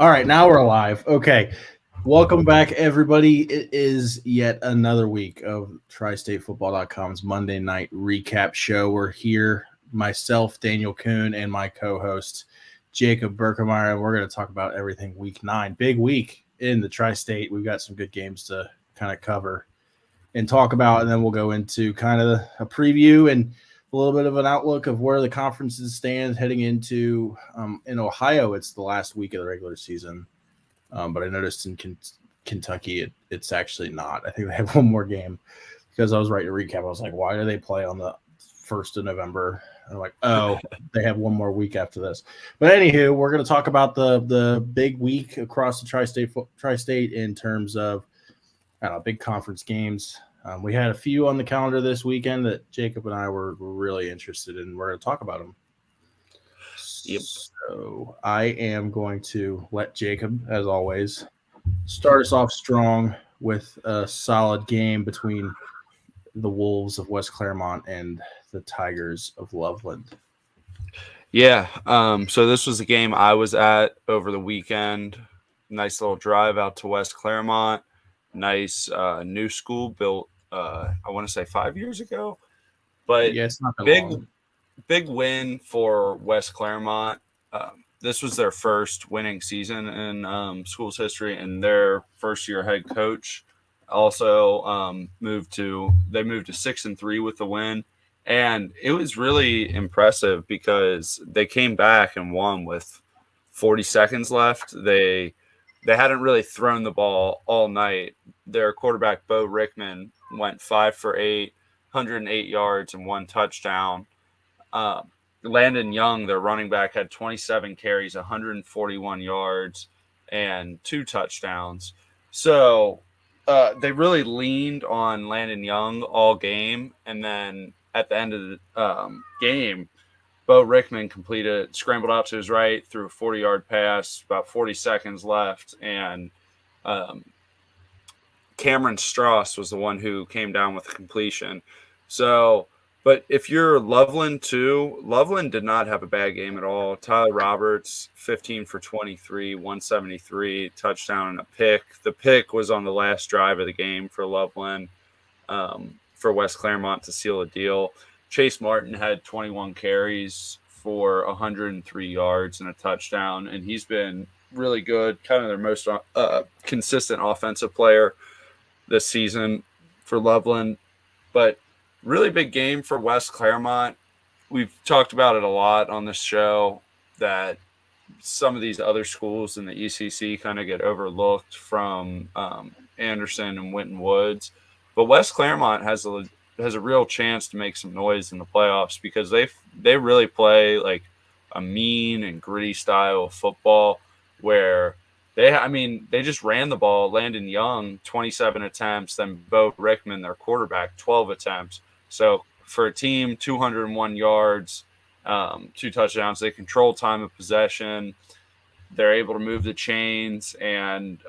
All right, now we're live. Okay. Welcome back, everybody. It is yet another week of TriStateFootball.com's Monday night recap show. We're here, myself, Daniel Kuhn, and my co-host, Jacob Berkemeier, and we're going to talk about everything week 9. Big week in the Tri-State. We've got some good games to kind of cover and talk about, and then we'll go into kind of a preview and a little bit of an outlook of where the conferences stand heading into in Ohio. It's the last week of the regular season, but I noticed in Kentucky it's actually not. I think they have one more game because I was writing a recap. I was like, why do they play on the 1st of November? And I'm like, oh, they have one more week after this. But anywho, we're going to talk about the big week across the tri-state in terms of big conference games. We had a few on the calendar this weekend that Jacob and I were really interested in. We're going to talk about them. Yep. So I am going to let Jacob, as always, start us off strong with a solid game between the Wolves of West Claremont and the Tigers of Loveland. Yeah. So this was a game I was at over the weekend. Nice little drive out to West Claremont. Nice new school built, I want to say 5 years ago. But yeah, it's not that big, long. Big win for West Claremont. This was their first winning season in school's history, and their first-year head coach also moved to 6-3 with the win. And it was really impressive because they came back and won with 40 seconds left. They hadn't really thrown the ball all night. Their quarterback, Bo Rickman, went 5 for 8, 108 yards and 1 touchdown. Landon Young, their running back, had 27 carries, 141 yards, and 2 touchdowns. So they really leaned on Landon Young all game, and then at the end of the game, Bo Rickman scrambled out to his right, threw a 40-yard pass, about 40 seconds left, and Cameron Strauss was the one who came down with the completion. So, but if you're Loveland too, Loveland did not have a bad game at all. Tyler Roberts, 15 for 23, 173, touchdown and a pick. The pick was on the last drive of the game for Loveland. For West Claremont to seal a deal. Chase Martin had 21 carries for 103 yards and a touchdown, and he's been really good, kind of their most consistent offensive player this season for Loveland. But really big game for West Claremont. We've talked about it a lot on this show that some of these other schools in the ECC kind of get overlooked from Anderson and Winton Woods. But West Claremont has a real chance to make some noise in the playoffs because they really play like a mean and gritty style of football where they just ran the ball. Landon Young, 27 attempts, then Bo Rickman, their quarterback, 12 attempts. So for a team, 201 yards, 2 touchdowns. They control time of possession. They're able to move the chains. And,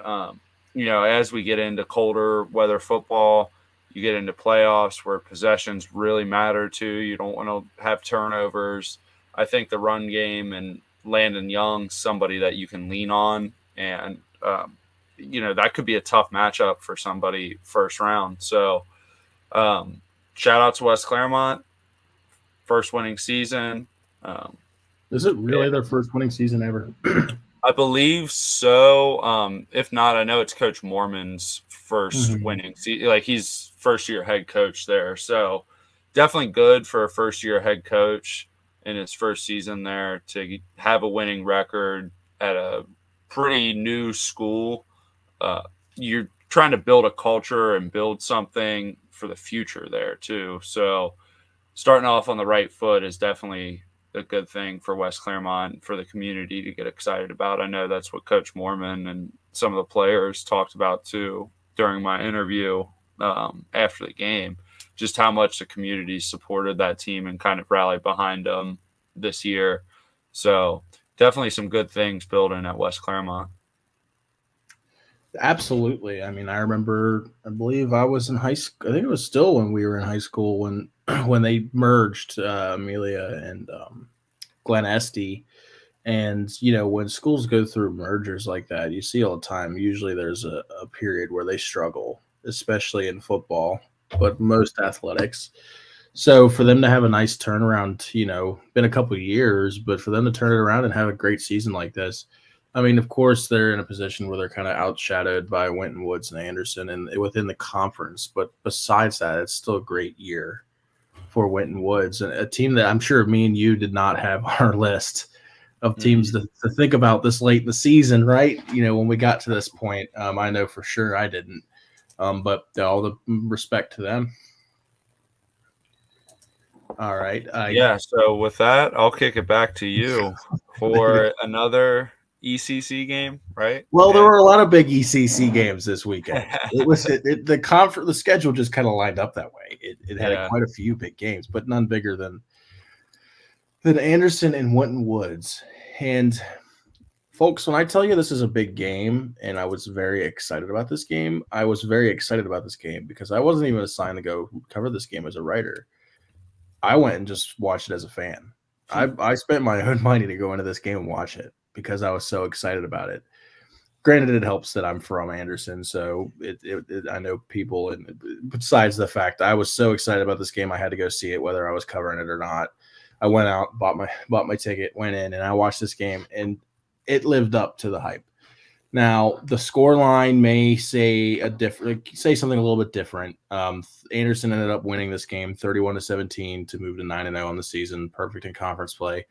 as we get into colder weather football, you get into playoffs where possessions really matter too. You don't want to have turnovers. I think the run game and Landon Young, somebody that you can lean on. And, that could be a tough matchup for somebody first round. So shout out to West Claremont. First winning season. Is it really their first winning season ever? I believe so. If not, I know it's Coach Mormon's first winning season. Like he's first-year head coach there. So definitely good for a first-year head coach in his first season there to have a winning record at a pretty new school. You're trying to build a culture and build something for the future there too. So starting off on the right foot is definitely a good thing for West Claremont, for the community to get excited about. I know that's what Coach Mormon and some of the players talked about too during my interview after the game, just how much the community supported that team and kind of rallied behind them this year. So definitely some good things building at West Claremont. Absolutely. I mean, I believe I was in high school. I think it was still when we were in high school when they merged Amelia and Glen Estee. And, when schools go through mergers like that, you see all the time. Usually there's a period where they struggle, especially in football, but most athletics. So for them to have a nice turnaround, been a couple of years, but for them to turn it around and have a great season like this, I mean, of course, they're in a position where they're kind of outshadowed by Winton Woods and Anderson and within the conference. But besides that, it's still a great year for Winton Woods, a team that I'm sure me and you did not have on our list of teams to think about this late in the season, right? When we got to this point, I know for sure I didn't. But all the respect to them. All right. Yeah, so with that, I'll kick it back to you for another ECC game, right? Well, there were a lot of big ECC games this weekend. The schedule just kind of lined up that way. It had quite a few big games, but none bigger than Anderson and Winton Woods. And folks, when I tell you this is a big game and I was very excited about this game, I was very excited about this game because I wasn't even assigned to go cover this game as a writer. I went and just watched it as a fan. I spent my own money to go into this game and watch it because I was so excited about it. Granted, it helps that I'm from Anderson, so I know people. And besides the fact I was so excited about this game, I had to go see it, whether I was covering it or not. I went out, bought my ticket, went in, and I watched this game, and it lived up to the hype. Now, the score line may say something a little bit different. Anderson ended up winning this game 31-17 to move to 9-0 on the season, perfect in conference play.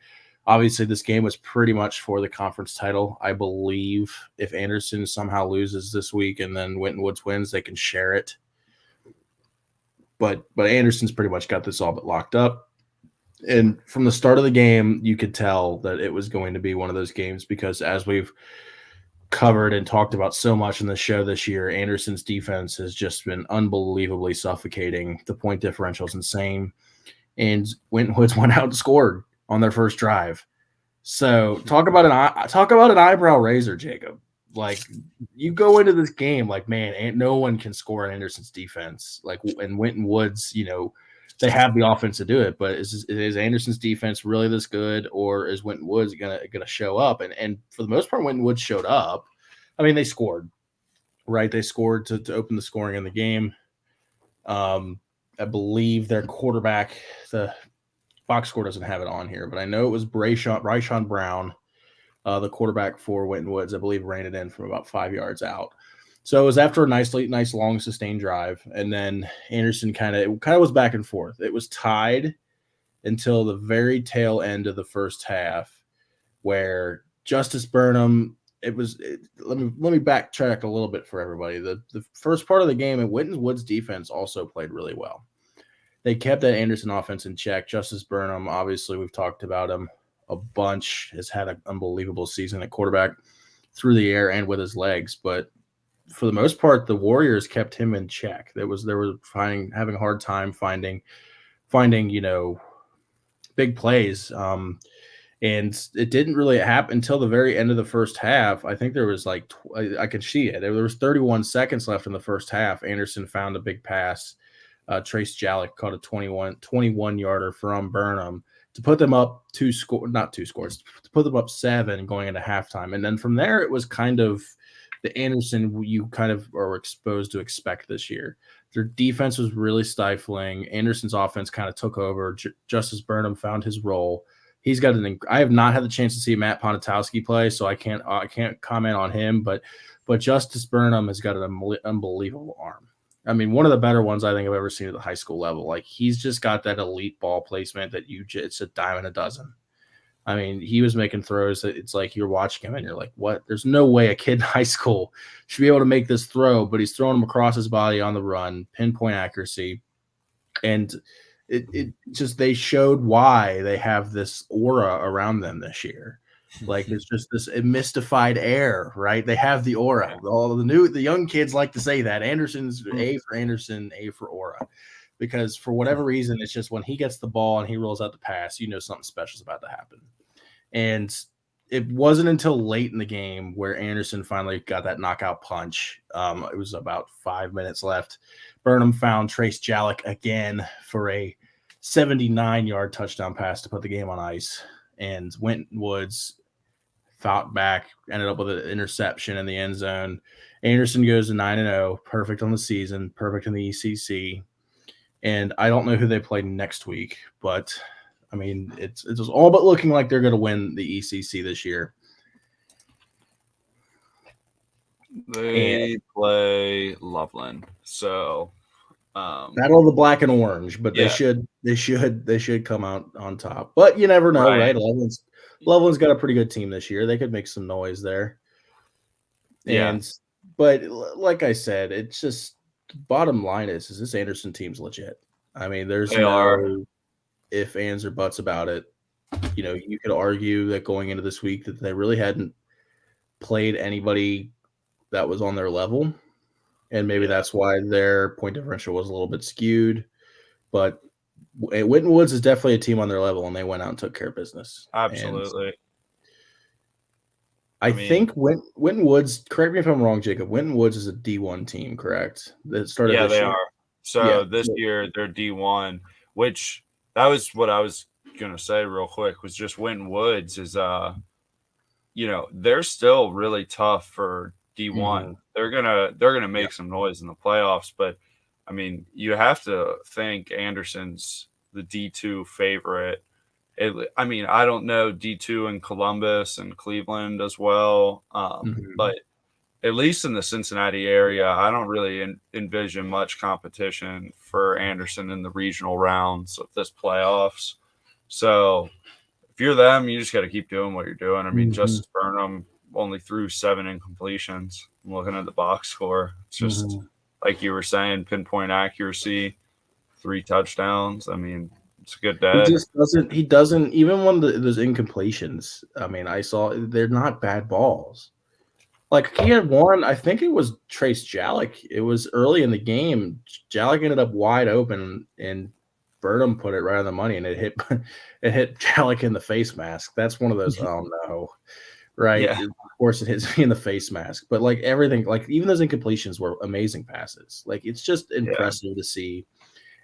Obviously, this game was pretty much for the conference title. I believe if Anderson somehow loses this week and then Winton Woods wins, they can share it. But Anderson's pretty much got this all but locked up. And from the start of the game, you could tell that it was going to be one of those games because as we've covered and talked about so much in the show this year, Anderson's defense has just been unbelievably suffocating. The point differential is insane. And Winton Woods went out and scored on their first drive. So talk about an eyebrow raiser, Jacob. Like, you go into this game like, man, no one can score on Anderson's defense. Like, and Winton Woods, they have the offense to do it, but is Anderson's defense really this good, or is Winton Woods gonna show up? And for the most part, Winton Woods showed up. I mean, they scored, right? They scored to open the scoring in the game. I believe their quarterback, the box score doesn't have it on here, but I know it was Bryshon Brown, the quarterback for Winton Woods. I believe ran it in from about 5 yards out. So it was after a nice, long, sustained drive, and then Anderson kind of was back and forth. It was tied until the very tail end of the first half, where Justice Burnham. Let me backtrack a little bit for everybody. The first part of the game, and Winton Woods' defense also played really well. They kept that Anderson offense in check. Justice Burnham, obviously, we've talked about him a bunch, has had an unbelievable season at quarterback through the air and with his legs, but for the most part, the Warriors kept him in check. They were having a hard time finding, big plays. And it didn't really happen until the very end of the first half. I think there was I can see it. There was 31 seconds left in the first half. Anderson found a big pass. Trace Jalek caught a 21-yarder from Burnham to put them up to put them up 7 going into halftime. And then from there, it was kind of the Anderson you kind of are exposed to expect this year. Their defense was really stifling. Anderson's offense kind of took over. Justice Burnham found his role. He's got I have not had the chance to see Matt Ponitowski play, so I can't comment on him. But Justice Burnham has got an unbelievable arm. I mean, one of the better ones I think I've ever seen at the high school level. Like, he's just got that elite ball placement that it's a dime and a dozen. I mean, he was making throws that it's like you're watching him and you're like, what? There's no way a kid in high school should be able to make this throw, but he's throwing them across his body on the run, pinpoint accuracy. And it just, they showed why they have this aura around them this year. Like, it's just this mystified air, right? They have the aura. All the young kids like to say that. Anderson's A for Anderson, A for aura. Because for whatever reason, it's just when he gets the ball and he rolls out the pass, something special is about to happen. And it wasn't until late in the game where Anderson finally got that knockout punch. It was about 5 minutes left. Burnham found Trace Jalek again for a 79-yard touchdown pass to put the game on ice. And Winton Woods fought back, ended up with an interception in the end zone. Anderson goes to 9-0, perfect on the season, perfect in the ECC. And I don't know who they play next week, but I mean, it's all but looking like they're going to win the ECC this year. They play Loveland, so battle of the black and orange, but yeah. they should come out on top. But you never know, right? Loveland's got a pretty good team this year. They could make some noise there. Yeah. But like I said, it's just bottom line is this Anderson team's legit. I mean, there's no if, ands, or buts about it. You know, you could argue that going into this week that they really hadn't played anybody that was on their level, and maybe that's why their point differential was a little bit skewed. But Winton Woods is definitely a team on their level, and they went out and took care of business. Absolutely. And I think Winton Woods, correct me if I'm wrong, Jacob, Winton Woods is a D1 team, correct? That started this year. Are. So this year they're D1, which that was what I was going to say real quick, was just Winton Woods is, they're still really tough for D1. Mm-hmm. They're gonna make some noise in the playoffs, but I mean, you have to think Anderson's the D2 favorite. I mean, I don't know D2 in Columbus and Cleveland as well, but at least in the Cincinnati area, I don't really envision much competition for Anderson in the regional rounds of this playoffs. So if you're them, you just got to keep doing what you're doing. I mean, Justice Burnham only threw 7 incompletions. I'm looking at the box score. It's just like you were saying, pinpoint accuracy, 3 touchdowns. I mean, it's a good day. He doesn't even when those incompletions. I mean, I saw they're not bad balls. Like he had one, I think it was Trace Jalek. It was early in the game. Jalek ended up wide open, and Burnham put it right on the money, and it hit Jalek in the face mask. That's one of those. Oh no, right? Yeah. Of course, it hits me in the face mask. But like everything, like even those incompletions were amazing passes. Like it's just impressive to see.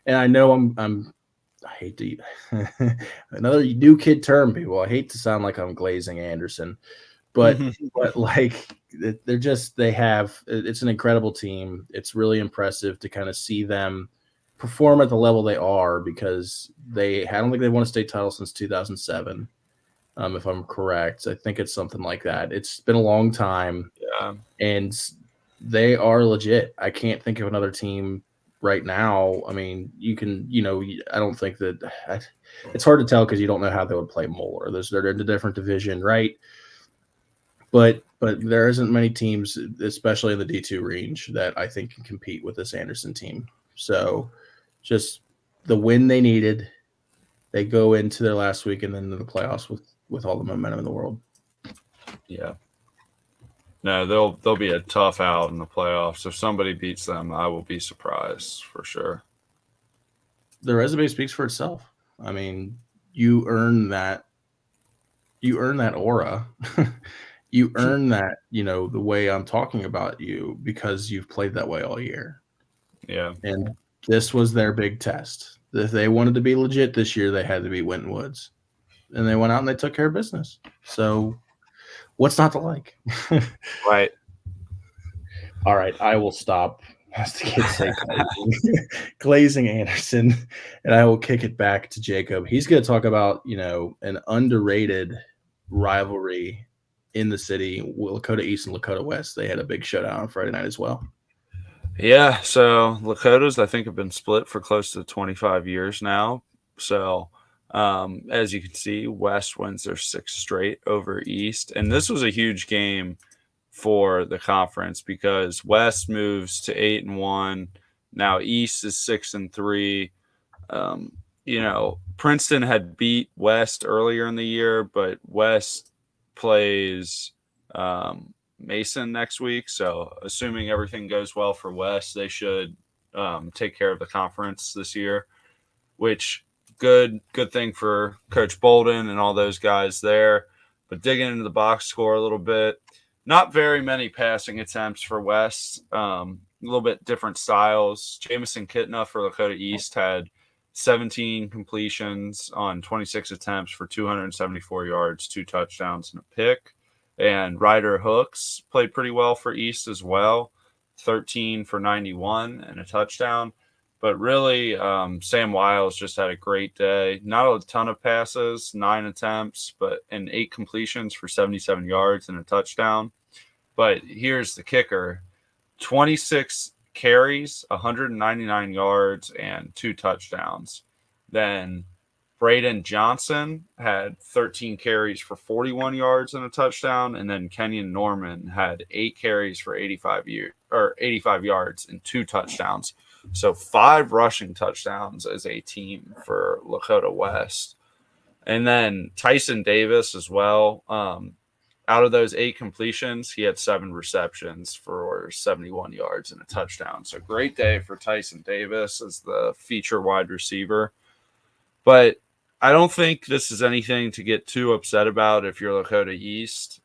And I know I hate to another new kid term, people. I hate to sound like I'm glazing Anderson, but like it's an incredible team. It's really impressive to kind of see them perform at the level they are, because I don't think they won a state title since 2007. If I'm correct, I think it's something like that. It's been a long time, and they are legit. I can't think of another team right now. I mean, I don't think that it's hard to tell because you don't know how they would play Moeller. They're in a different division, right? But there isn't many teams, especially in the D2 range, that I think can compete with this Anderson team. So just the win they needed. They go into their last week and then into the playoffs with all the momentum in the world. Yeah. No, they'll be a tough out in the playoffs. If somebody beats them, I will be surprised for sure. The resume speaks for itself. I mean, you earn that aura. You earn that, the way I'm talking about you, because you've played that way all year. Yeah. And this was their big test. If they wanted to be legit this year, they had to beat Winton Woods. And they went out and they took care of business. So what's not to like? Right. All right, I will stop, as the kids say, glazing Anderson, and I will kick it back to Jacob. He's going to talk about, an underrated rivalry in the city, Lakota East and Lakota West. They had a big showdown on Friday night as well. Yeah, so Lakotas, I think, have been split for close to 25 years now. So as you can see, West wins their 6th straight over East. And this was a huge game for the conference because West moves to 8-1. Now East is 6-3. Princeton had beat West earlier in the year, but West plays Mason next week. So assuming everything goes well for West, they should take care of the conference this year, which good thing for Coach Bolden and all those guys there. But digging into the box score a little bit, not very many passing attempts for West. A little bit different styles. Jamison Kitna for Lakota East had 17 completions on 26 attempts for 274 yards, 2 touchdowns, and a pick. And Ryder Hooks played pretty well for East as well, 13 for 91 and a touchdown. But really, Sam Wiles just had a great day. Not a ton of passes, 9 attempts, and 8 completions for 77 yards and a touchdown. But here's the kicker: 26 carries, 199 yards, and 2 touchdowns. Then Braden Johnson had 13 carries for 41 yards and a touchdown, and then Kenyon Norman had 8 carries for 85 yards and 2 touchdowns. So 5 rushing touchdowns as a team for Lakota West. And then Tyson Davis as well. Out of those 8 completions, he had 7 receptions for 71 yards and a touchdown. So great day for Tyson Davis as the feature wide receiver. But I don't think this is anything to get too upset about if you're Lakota East.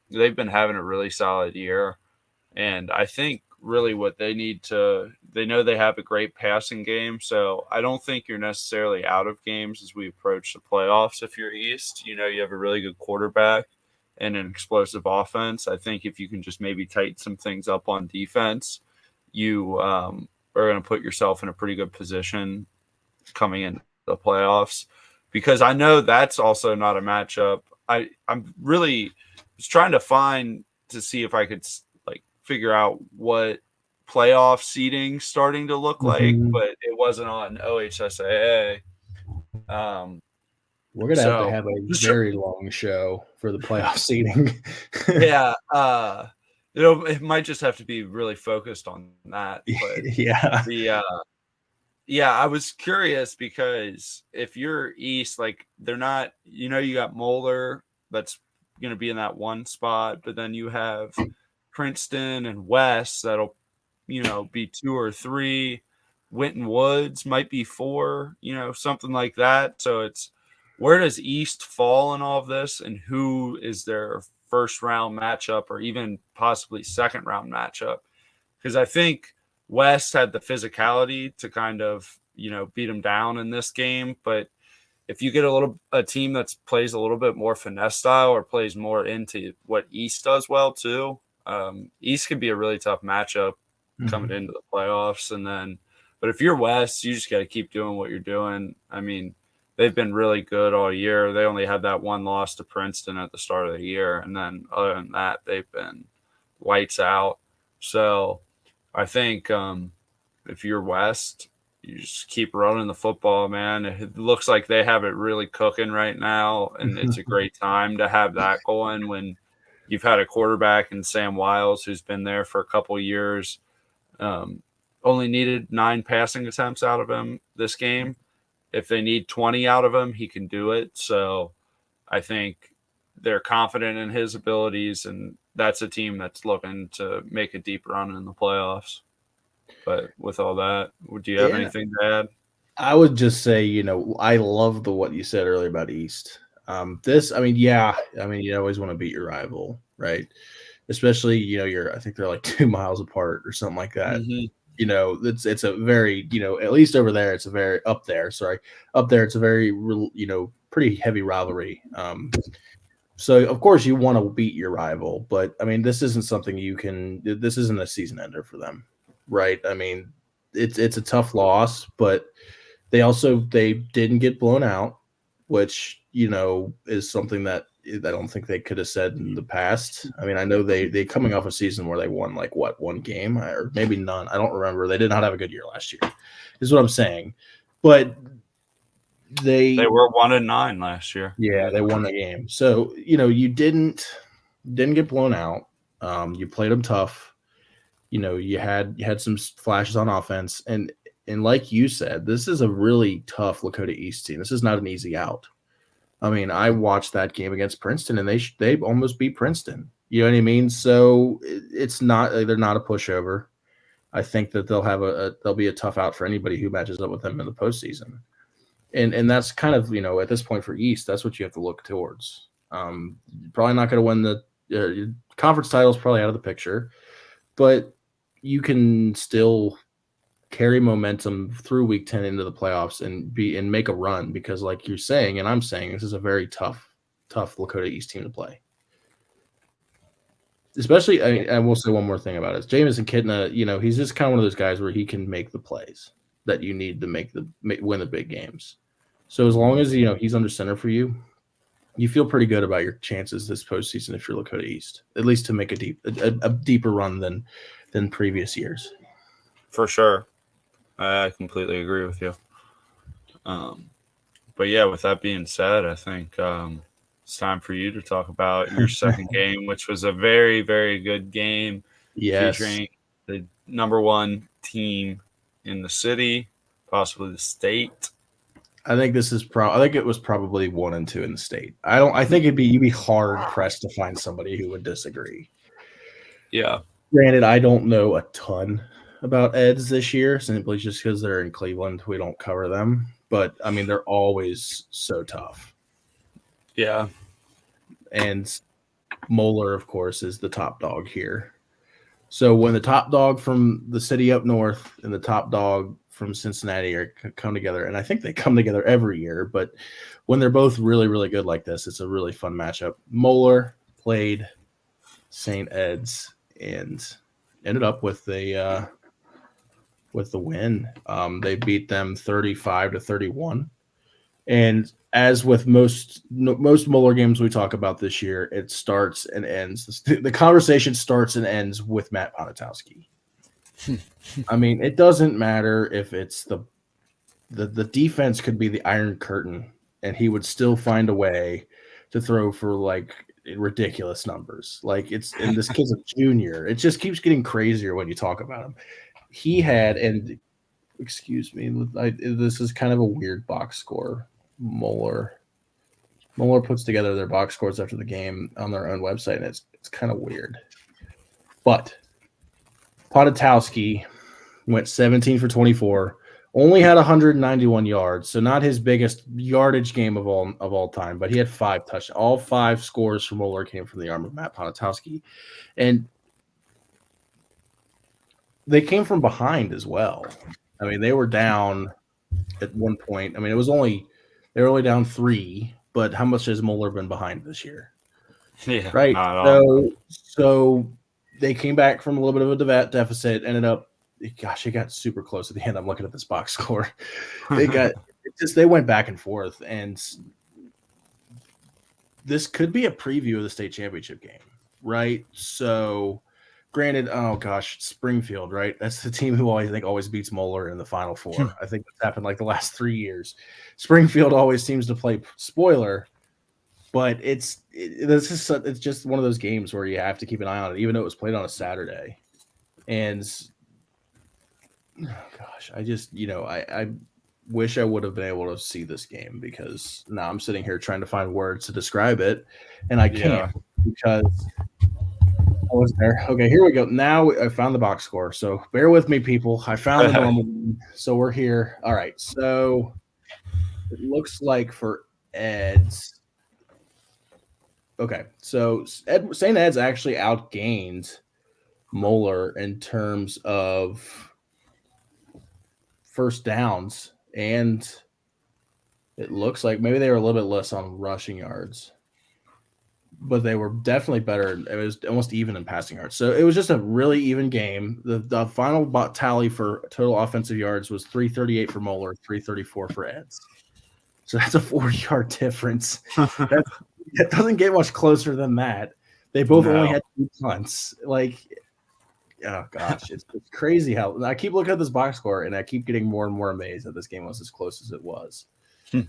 They've been having a really solid year. And I think really what they know they have a great passing game. So I don't think you're necessarily out of games as we approach the playoffs if you're East. You have a really good quarterback and an explosive offense. I think if you can just maybe tighten some things up on defense, you are going to put yourself in a pretty good position coming into the playoffs, because I know that's also not a matchup. I'm really was trying to see if I could figure out what playoff seeding starting to look like, but it wasn't on OHSAA. We're going to have a very long show for the playoff seeding. Yeah. It might just have to be really focused on that. But yeah, I was curious because if you're East, they're not, you got Moeller that's going to be in that one spot, but then you have Princeton and West that'll, be 2 or 3. Winton Woods might be 4, something like that. So it's, where does East fall in all of this, and who is their first round matchup or even possibly second round matchup? Because I think West had the physicality to kind of, beat them down in this game. But if you get a team that plays a little bit more finesse style or plays more into what East does well too, East could be a really tough matchup coming into the playoffs. But if you're West, you just got to keep doing what you're doing. I mean, they've been really good all year. They only had that one loss to Princeton at the start of the year. And then other than that, they've been lights out. So I think if you're West, you just keep running the football, man. It looks like they have it really cooking right now, and it's a great time to have that going when you've had a quarterback in Sam Wiles who's been there for a couple years. Only needed 9 passing attempts out of him this game. If they need 20 out of him, he can do it. So I think they're confident in his abilities, and that's a team that's looking to make a deep run in the playoffs. But with all that, do you have anything to add? I would just say, I love what you said earlier about East. You always want to beat your rival, right? Especially, I think they're like 2 miles apart or something like that. It's a very, at least over there, it's a very up there. It's a very, pretty heavy rivalry. So of course you want to beat your rival, but I mean, this isn't something this isn't a season ender for them, right? I mean, it's a tough loss, but they didn't get blown out, which, is something that I don't think they could have said in the past. I mean, I know they coming off a season where they won one game or maybe none. I don't remember. They did not have a good year last year, is what I'm saying. But they were 1-9 last year. Yeah, they won the game. So, you didn't get blown out. You played them tough. You had some flashes on offense, and like you said, this is a really tough Lakota East team. This is not an easy out. I mean, I watched that game against Princeton, and they almost beat Princeton. You know what I mean? So they're not a pushover. I think that they'll be a tough out for anybody who matches up with them in the postseason. And that's kind of, at this point for East, that's what you have to look towards. Probably not going to win the conference title is probably out of the picture, but you can still carry momentum through week 10 into the playoffs and make a run, because like you're saying, and I'm saying, this is a very tough Lakota East team to play. Especially, I will say one more thing about it. Jamison Kitna, he's just kind of one of those guys where he can make the plays that you need to win the big games. So as long as he's under center for you, you feel pretty good about your chances this postseason if you're Lakota East, at least to make a deeper run than previous years. For sure, I completely agree with you. But yeah, with that being said, I think it's time for you to talk about your second game, which was a very, very good game. Yes. Featuring the number one team in the city, possibly the state. I think I think it was probably 1 and 2 in the state. I think you'd be hard pressed to find somebody who would disagree. Yeah. Granted, I don't know a ton about Eds this year, simply just because they're in Cleveland. We don't cover them. But, I mean, they're always so tough. Yeah. And Moeller, of course, is the top dog here. So when the top dog from the city up north and the top dog from Cincinnati come together, and I think they come together every year, but when they're both really, really good like this, it's a really fun matchup. Moeller played St. Ed's and ended up with the win. They beat them 35-31. And as with most Moeller games we talk about this year, it starts and ends. The conversation starts and ends with Matt Ponitowski. I mean, it doesn't matter if it's the defense could be the Iron Curtain, and he would still find a way to throw for like ridiculous numbers. And this kid's a junior. It just keeps getting crazier when you talk about him. He had, and excuse me, this is kind of a weird box score. Moeller puts together their box scores after the game on their own website, and it's kind of weird. But Ponitowski went 17 for 24, only had 191 yards, so not his biggest yardage game of all time, but he had 5 touchdowns. All 5 scores from Moeller came from the arm of Matt Ponitowski. And they came from behind as well. I mean, they were down at one point. I mean, they were only down 3, but how much has Moeller been behind this year? Yeah, right. So they came back from a little bit of a deficit, ended up, gosh, it got super close at the end. I'm looking at this box score. They went back and forth, and this could be a preview of the state championship game, right? So granted, oh gosh, Springfield, right? That's the team who always beats Moeller in the Final Four. I think that's happened like the last 3 years. Springfield always seems to play spoiler, but it's just one of those games where you have to keep an eye on it, even though it was played on a Saturday. And oh gosh, I just I wish I would have been able to see this game, because now I'm sitting here trying to find words to describe it, and I can't because I was there. Okay, here we go. Now I found the box score, so bear with me, people. I found the normal one, so we're here. All right, so it looks like for Ed's. Okay, so St. Ed's actually outgained Moeller in terms of first downs, and it looks like maybe they were a little bit less on rushing yards, but they were definitely better. It was almost even in passing yards. So it was just a really even game. The final tally for total offensive yards was 338 for Moeller, 334 for Eds. So that's a 40-yard difference. That doesn't get much closer than that. They both only had 2 punts. Oh gosh, it's crazy how I keep looking at this box score, and I keep getting more and more amazed that this game was as close as it was. It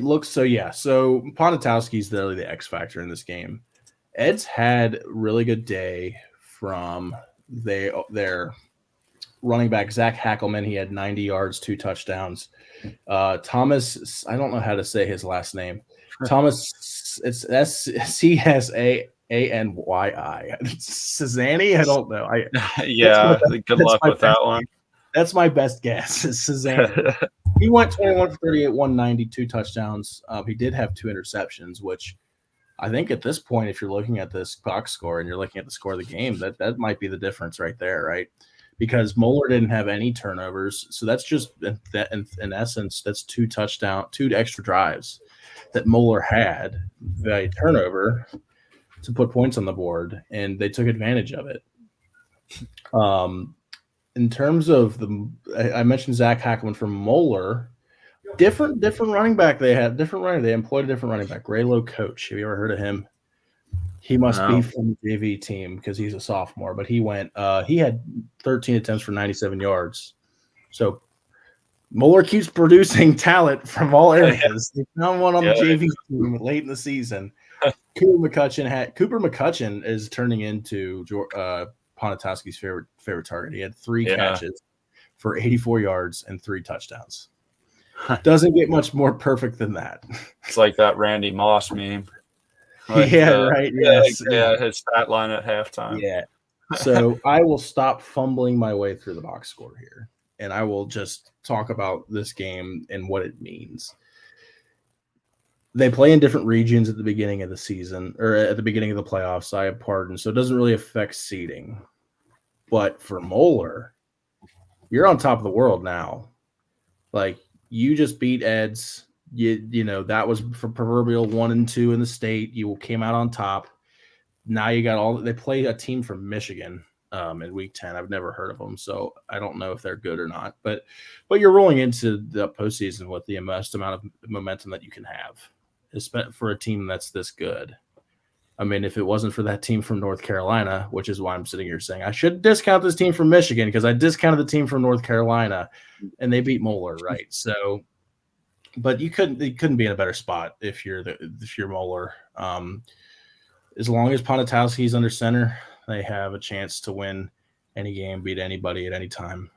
looks so, yeah. So Ponitowski's literally the X factor in this game. Ed's had a really good day from their running back, Zach Hackelman. He had 90 yards, 2 touchdowns. Thomas, I don't know how to say his last name. Thomas, it's Csaanyi. Csaanyi? I don't know. Good luck with that one. That's my best guess. It's Csaanyi. He went 21 for 38, 192 touchdowns. He did have 2 interceptions, which I think at this point, if you're looking at this box score and you're looking at the score of the game, that might be the difference right there, right? Because Moeller didn't have any turnovers. So that's just in essence, that's 2 extra drives that Moeller had by turnover. to put points on the board, and they took advantage of it. In terms of I mentioned Zach Hackman from Moeller. Different running back they had. They employed a different running back. Raylo Coach. Have you ever heard of him? He must be from the JV team because he's a sophomore. But he went. He had 13 attempts for 97 yards. So Moeller keeps producing talent from all areas. They found one on the JV team late in the season. Cooper McCutcheon is turning into Ponatowski's favorite target. He had 3 catches for 84 yards and 3 touchdowns. Doesn't get much more perfect than that. It's like that Randy Moss meme. Right. Yes. His stat line at halftime. Yeah. So I will stop fumbling my way through the box score here, and I will just talk about this game and what it means. They play in different regions at the beginning of the season, or at the beginning of the playoffs, I have pardon, so it doesn't really affect seeding. But for Moeller, you're on top of the world now. Like, you just beat Eds. You know, that was for proverbial 1 and 2 in the state. You came out on top. Now you got they play a team from Michigan in week 10. I've never heard of them, so I don't know if they're good or not. But you're rolling into the postseason with the most amount of momentum that you can have, for a team that's this good. I mean, if it wasn't for that team from North Carolina, which is why I'm sitting here saying I should discount this team from Michigan because I discounted the team from North Carolina, and they beat Moeller, right? So, but you couldn't be in a better spot if you're Moeller. As long as Ponatowski's under center, they have a chance to win any game, beat anybody at any time.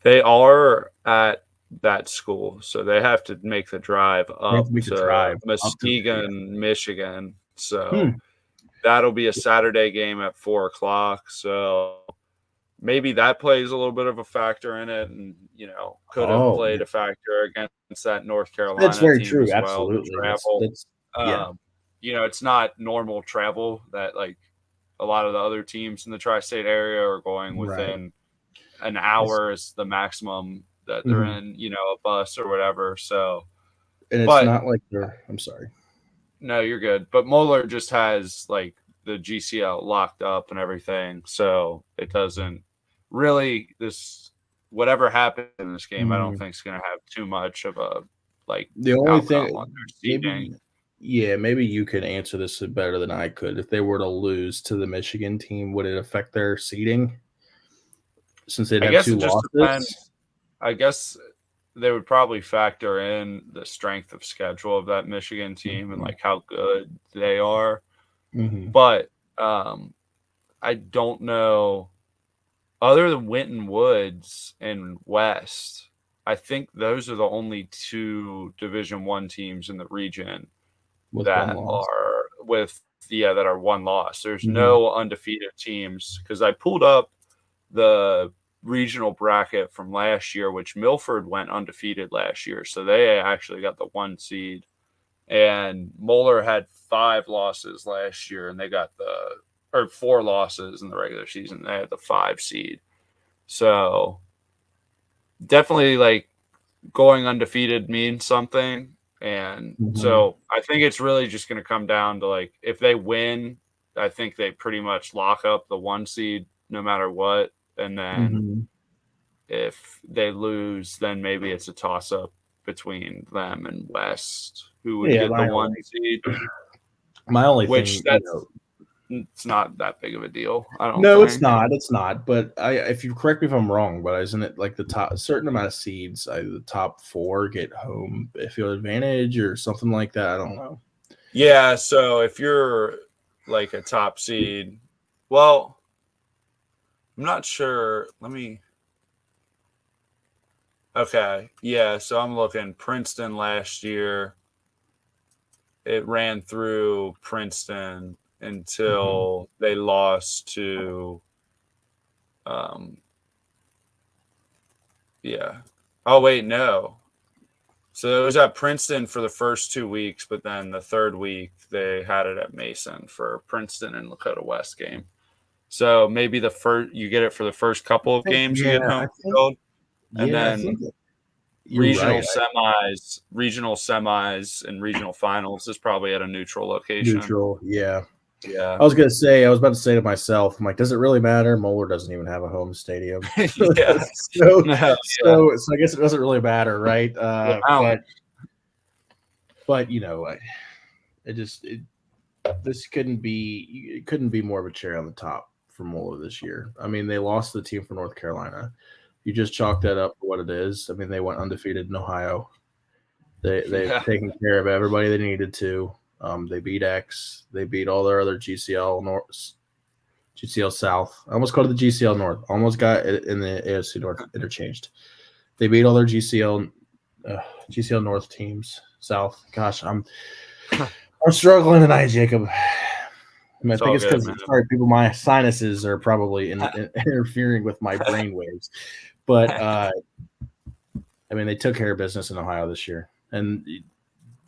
They are at that school, so they have to make the drive up to Muskegon, Michigan. So that'll be a Saturday game at 4:00. So maybe that plays a little bit of a factor in it, and could have played a factor against that North Carolina. That's very team true. as well, absolutely. Travel. It's not normal travel that like a lot of the other teams in the tri-state area are going within an hour is the maximum that they're in, a bus or whatever. So, and it's not like I'm sorry. No, you're good. But Moeller just has like the GCL locked up and everything, so it doesn't really whatever happened in this game. I don't think it's going to have too much of a the only thing on their seeding. Maybe you could answer this better than I could. If they were to lose to the Michigan team, would it affect their seeding? Since they'd have 2 losses? Depends. I guess they would probably factor in the strength of schedule of that Michigan team and like how good they are. But I don't know. Other than Winton Woods and West, I think those are the only 2 Division I teams in the region that are that are 1 loss. There's no undefeated teams, because I pulled up the regional bracket from last year, which Milford went undefeated last year, so they actually got the 1 seed, and Moeller had 5 losses last year, and they got 4 losses in the regular season. They had the 5 seed, so definitely like going undefeated means something. And so I think it's really just going to come down to like, if they win, I think they pretty much lock up the 1 seed no matter what. And then if they lose, then maybe it's a toss up between them and West, who would get the 1 seed. My only thing, it's not that big of a deal. I don't. No, it's not. It's not. But if you correct me if I'm wrong, but isn't it like a certain amount of seeds, the top 4 get home field advantage or something like that? I don't know. Yeah. So if you're like a top seed, well, I'm not sure. Okay. Yeah. So I'm looking Princeton last year. It ran through Princeton until they lost to Oh wait, no. So it was at Princeton for the first 2 weeks, but then the 3rd week they had it at Mason for Princeton and Lakota West game. So maybe you get it for the first couple of games you get home field, and then regional semis, and regional finals is probably at a neutral location. Yeah. Yeah. I was about to say to myself, I'm like, does it really matter? Moeller doesn't even have a home stadium. Yeah. so I guess it doesn't really matter, right? But this couldn't be more of a cherry on the top for Moeller this year. I mean, they lost the team for North Carolina. You just chalk that up for what it is. I mean, they went undefeated in Ohio. They've taken care of everybody they needed to. They beat X. They beat all their other GCL North, GCL South. I almost called it the GCL North. Almost got it in the AFC North interchanged. They beat all their GCL North teams. South. Gosh, I'm struggling tonight, Jacob. I think it's because people, my sinuses are probably interfering with my brain waves. But I mean, they took care of business in Ohio this year, and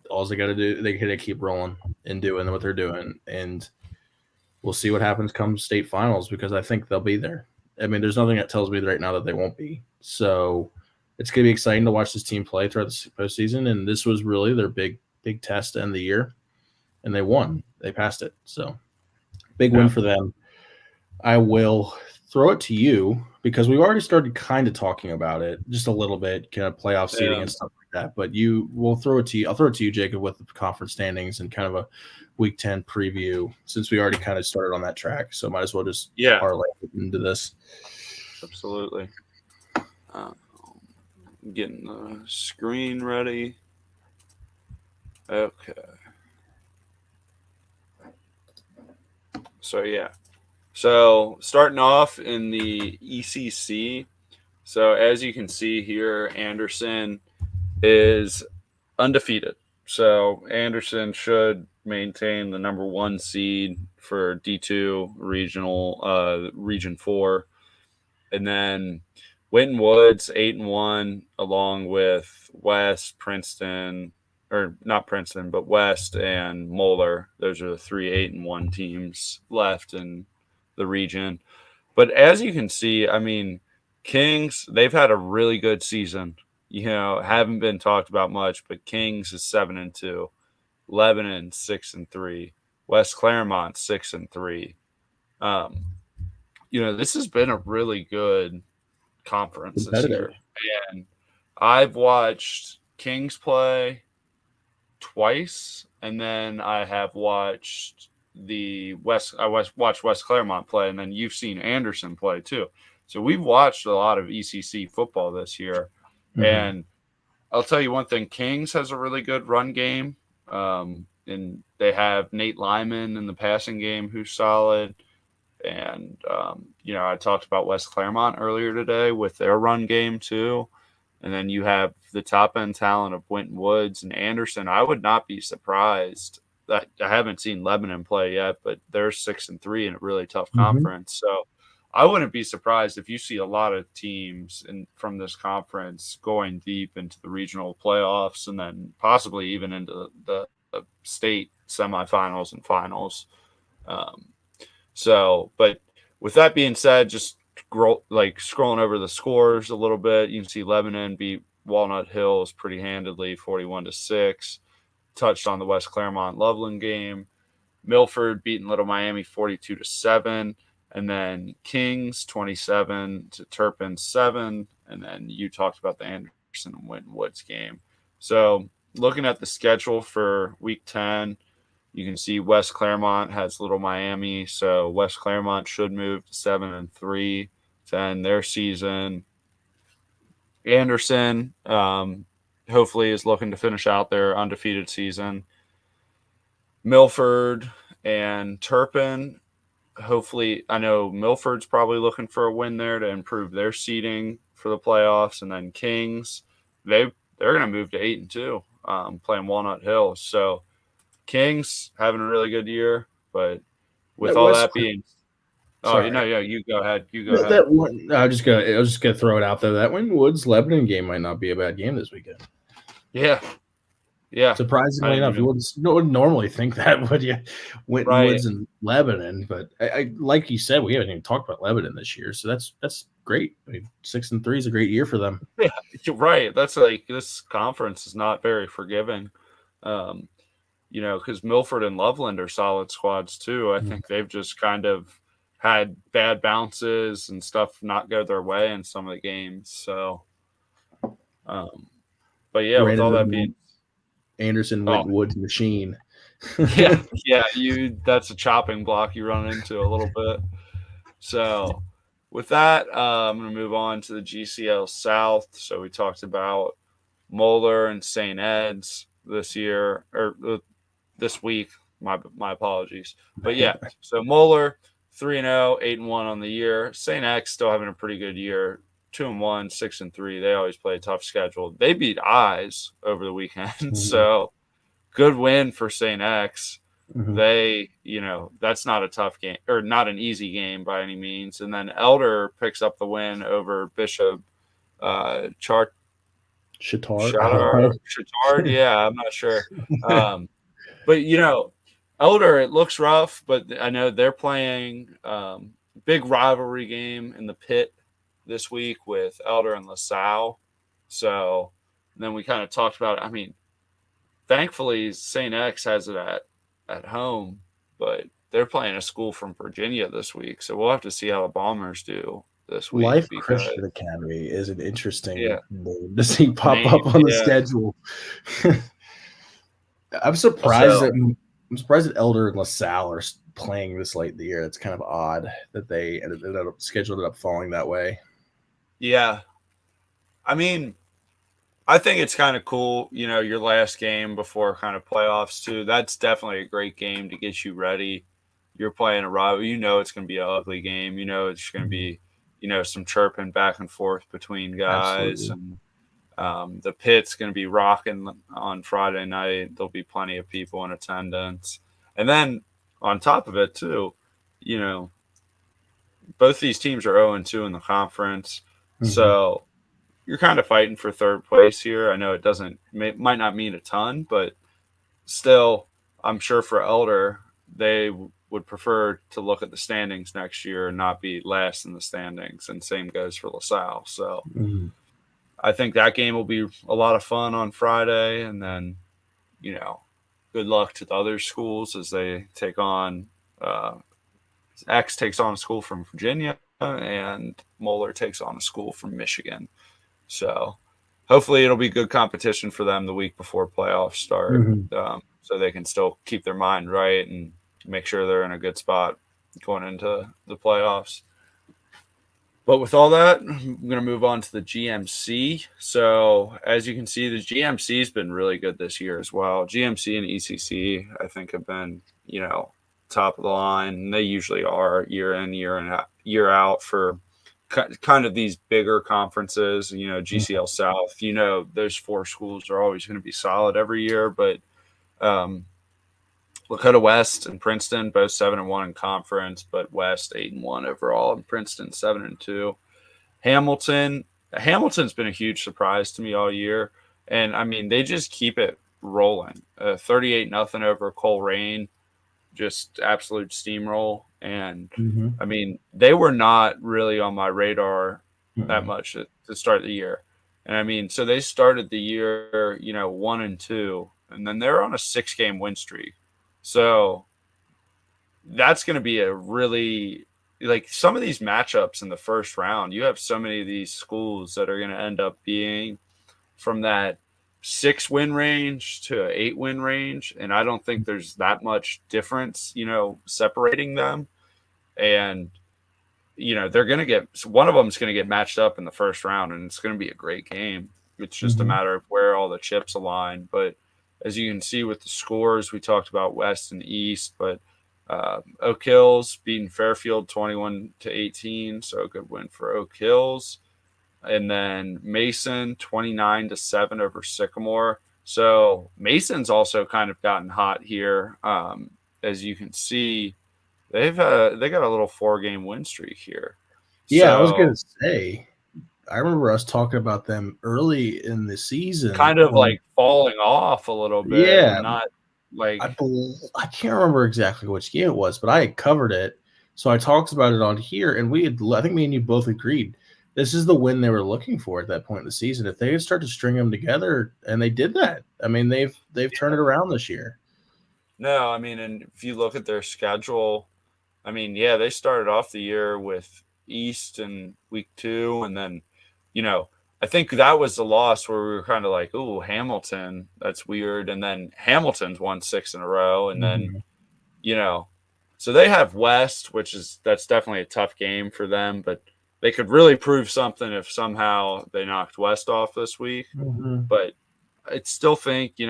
all they got to do, they got to keep rolling and doing what they're doing, and we'll see what happens come state finals because I think they'll be there. I mean, there's nothing that tells me right now that they won't be. So it's going to be exciting to watch this team play throughout the postseason, and this was really their big test to end the year, and they won. They passed it. So big win for them. I will throw it to you because we've already started kind of talking about it just a little bit, kind of playoff seeding and stuff like that. But we'll throw it to you. I'll throw it to you, Jacob, with the conference standings and kind of a Week 10 preview since we already kind of started on that track. So might as well just parlay into this. Absolutely. Getting the screen ready. Okay. So starting off in the ECC. So as you can see here, Anderson is undefeated. So Anderson should maintain the number 1 seed for D2 regional, Region 4. And then Winton Woods 8-1, along with West, Princeton, or not Princeton, but West and Moeller. Those are the 3 8-1 teams left in the region. But as you can see, I mean, Kings, they've had a really good season. Haven't been talked about much, but Kings is 7-2, Lebanon 6-3, West Claremont 6-3. This has been a really good conference this year, and I've watched Kings play twice, and then I have watched watched West Claremont play, and then you've seen Anderson play too. So we've watched a lot of ECC football this year, and I'll tell you one thing: Kings has a really good run game, and they have Nate Lyman in the passing game, who's solid. And, I talked about West Claremont earlier today with their run game too. And then you have the top end talent of Winton Woods and Anderson. I would not be surprised that I haven't seen Lebanon play yet, but they're 6-3 in a really tough conference. So I wouldn't be surprised if you see a lot of teams from this conference going deep into the regional playoffs and then possibly even into the state semifinals and finals. But with that being said, just scrolling over the scores a little bit, you can see Lebanon beat Walnut Hills pretty handedly, 41-6. Touched on the West Claremont Loveland game. Milford beating Little Miami 42-7, and then Kings 27 to Turpin 7, and then you talked about the Anderson and Winton Woods game. So looking at the schedule for Week 10. You can see West Claremont has Little Miami, so West Claremont should move to 7-3 to end their season. Anderson hopefully is looking to finish out their undefeated season. Milford and Turpin, hopefully, I know Milford's probably looking for a win there to improve their seeding for the playoffs, and then Kings, they're going to move to 8-2, playing Walnut Hills. So Kings having a really good year, but with all that being, you go ahead. That one, I was just gonna throw it out there. That Winton Woods Lebanon game might not be a bad game this weekend. Yeah. Surprisingly enough, you wouldn't normally think that, would you? Winton Woods and Lebanon, but I like you said, we haven't even talked about Lebanon this year, so that's great. I mean, 6-3 is a great year for them. Yeah, you're right. That's this conference is not very forgiving. because Milford and Loveland are solid squads too. I think they've just kind of had bad bounces and stuff not go their way in some of the games. So, but yeah, with all that being Anderson Woods machine. yeah, that's a chopping block you run into a little bit. So with that, I'm going to move on to the GCL South. So we talked about Moeller and St. Ed's this year or this week. My apologies. But yeah, so Moeller 3-0, 8-1 on the year. St. X still having a pretty good year. 2-1, 6-3. They always play a tough schedule. They beat Eyes over the weekend. So good win for St. X. They, that's not a tough game or not an easy game by any means. And then Elder picks up the win over Bishop Chatard. Yeah, I'm not sure. But, Elder, it looks rough, but I know they're playing big rivalry game in the pit this week with Elder and LaSalle. So then we kind of talked about it. I mean, thankfully, St. X has it at home, but they're playing a school from Virginia this week. So we'll have to see how the Bombers do this week. Life Christian Academy is an interesting name to see pop up on the schedule. I'm surprised that Elder and LaSalle are playing this late in the year. It's kind of odd that they scheduled it up falling that way. Yeah. I mean, I think it's kind of cool, your last game before kind of playoffs too. That's definitely a great game to get you ready. You're playing a rival. It's going to be an ugly game. It's going to be, some chirping back and forth between guys. Absolutely. And the pit's going to be rocking on Friday night. There'll be plenty of people in attendance. And then on top of it too, both these teams are 0-2 in the conference. So you're kind of fighting for third place here. I know it might not mean a ton, but still, I'm sure for Elder, they would prefer to look at the standings next year and not be last in the standings. And same goes for LaSalle. So I think that game will be a lot of fun on Friday. And then, good luck to the other schools as they take on X takes on a school from Virginia and Moeller takes on a school from Michigan. So hopefully it'll be good competition for them the week before playoffs start, so they can still keep their mind right and make sure they're in a good spot going into the playoffs. But with all that, I'm going to move on to the GMC. So as you can see, the GMC has been really good this year as well. GMC and ECC, I think, have been, top of the line. They usually are year in, year out for kind of these bigger conferences, GCL South, those four schools are always going to be solid every year, but Lakota West and Princeton, both 7-1 in conference, but West 8-1 overall, and Princeton 7-2. Hamilton's been a huge surprise to me all year. And I mean, they just keep it rolling. 38-0 over Coleraine, just absolute steamroll. And I mean, they were not really on my radar that much to start the year. And I mean, so they started the year, 1-2, and then they're on a 6-game win streak. So that's going to be a really, like, some of these matchups in the first round, you have so many of these schools that are going to end up being from that 6-win range to 8-win range. And I don't think there's that much difference, separating them. And, they're going to one of them is going to get matched up in the first round, and it's going to be a great game. It's just a matter of where all the chips align. But as you can see with the scores, we talked about West and East, but Oak Hills beating Fairfield 21-18. So a good win for Oak Hills. And then Mason 29-7 over Sycamore. So Mason's also kind of gotten hot here. As you can see, they got a little 4-game win streak here. Yeah, so, I was going to say, I remember us talking about them early in the season. Kind of like falling off a little bit. Yeah. Not like I can't remember exactly which game it was, but I had covered it. So I talked about it on here, and I think me and you both agreed this is the win they were looking for at that point in the season. If they could start to string them together, and they did that. I mean, they've turned it around this year. No, I mean, and if you look at their schedule, I mean, yeah, they started off the year with East in week 2, and then, I think that was the loss where we were kind of like, "Ooh, Hamilton, that's weird." And then Hamilton's won 6 in a row, and then, Mhm. you know, so they have West, that's definitely a tough game for them, but they could really prove something if somehow they knocked West off this week. Mhm. But I still think, you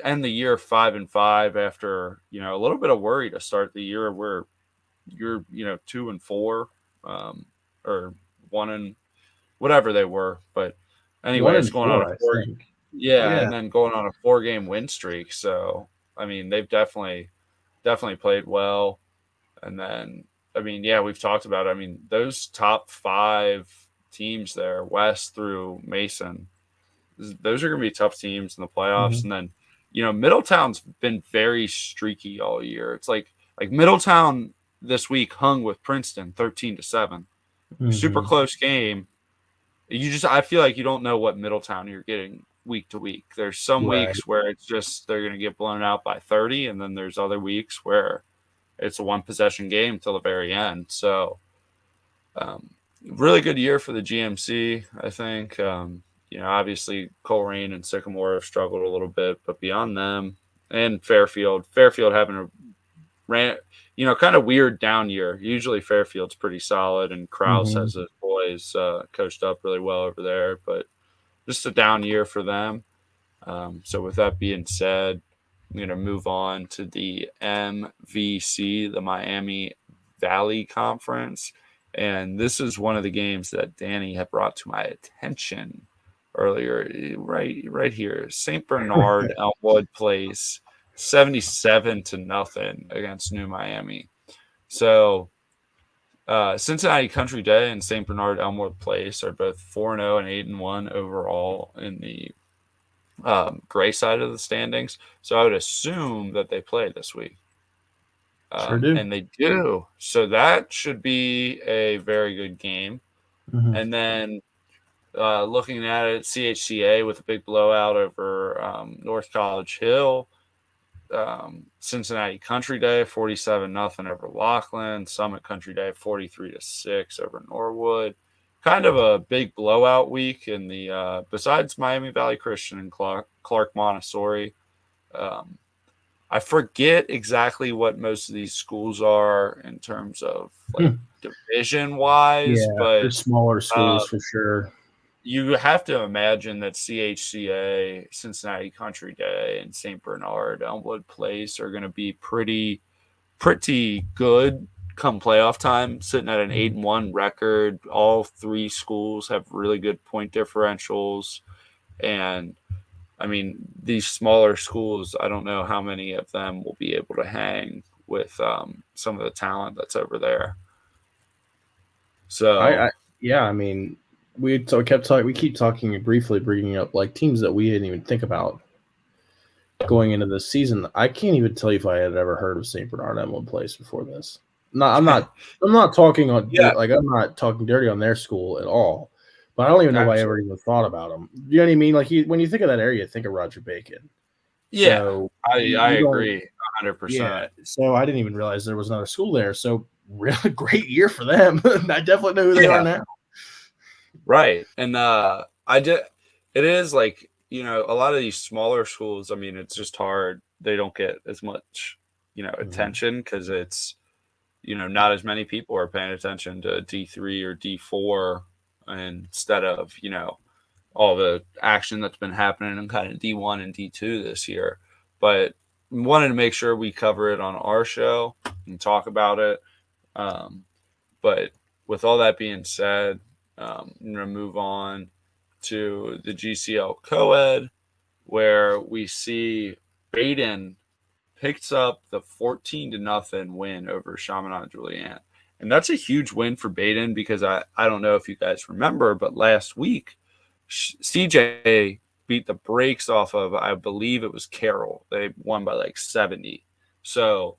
end the year 5-5 after, a little bit of worry to start the year where you're 2-4, or one and whatever they were. But One anyways, and going on a four, I four, think. yeah, Yeah. and then going on a 4-game win streak. So I mean, they've definitely played well. And then, I mean, yeah, we've talked about it. I mean, those top 5 teams there, West through Mason, those are going to be tough teams in the playoffs. Mhm. And then, Middletown's been very streaky all year. It's like Middletown this week hung with Princeton 13-7, super Mhm. close game. I feel like you don't know what Middletown you're getting week to week. There's some Right. weeks where it's just they're going to get blown out by 30, and then there's other weeks where it's a one possession game till the very end. So, um, really good year for the GMC, I think. Obviously Coleraine and Sycamore have struggled a little bit, but beyond them and Fairfield having a kind of weird down year. Usually Fairfield's pretty solid, and Kraus Mhm. has his boys coached up really well over there, but just a down year for them. So with that being said, I'm going to move on to the MVC, the Miami Valley Conference. And this is one of the games that Danny had brought to my attention earlier, right here. St. Bernard Elmwood plays 77-0 against New Miami. So Cincinnati Country Day and St. Bernard Elmwood Place are both 4-0 and 8-1 overall in the gray side of the standings. So I would assume that they play this week. Sure do. And they do. So that should be a very good game. Mhm. And then looking at it, CHCA with a big blowout over North College Hill. Cincinnati Country Day 47-0 over Laughlin. Summit Country Day 43-6 over Norwood. Kind of a big blowout week in the besides Miami Valley Christian and Clark Montessori. Um, I forget exactly what most of these schools are in terms of like Hmm. division wise, Yeah, they're but smaller uh, schools for sure. you have to imagine that CHCA, Cincinnati Country Day, and St. Bernard Elmwood Place are going to be pretty good come playoff time, sitting at an Mhm. 8-1 record. All 3 schools have really good point differentials, and I mean, these smaller schools, I don't know how many of them will be able to hang with some of the talent that's over there. I So, yeah, I mean, we keep talking briefly, bringing up like teams that we didn't even think about going into this season. I can't even tell you if I had ever heard of St. Bernard Emlyn Place before this. No, I'm not talking on yeah, like I'm not talking dirty on their school at all. But I don't even know if I ever absolutely. even thought about them. You know what I mean? Like when you think of that area, think of Roger Bacon. Yeah, So I you don't, agree yeah. 100%. So I didn't even realize there was another school there. So really great year for them. I definitely know who they are Yeah, now. right. And it is like, a lot of these smaller schools, I mean, it's just hard. They don't get as much, Mhm. attention because it's, not as many people are paying attention to D3 or D4 instead of, all the action that's been happening in kind of D1 and D2 this year. But wanted to make sure we cover it on our show and talk about it. Um, but with all that being said, I'm going to move on to the GCL co-ed, where we see Baden picks up the 14-0 win over Chaminade Julienne. And that's a huge win for Baden because I don't know if you guys remember, but last week, CJ beat the brakes off of, I believe it was Carroll. They won by like 70. So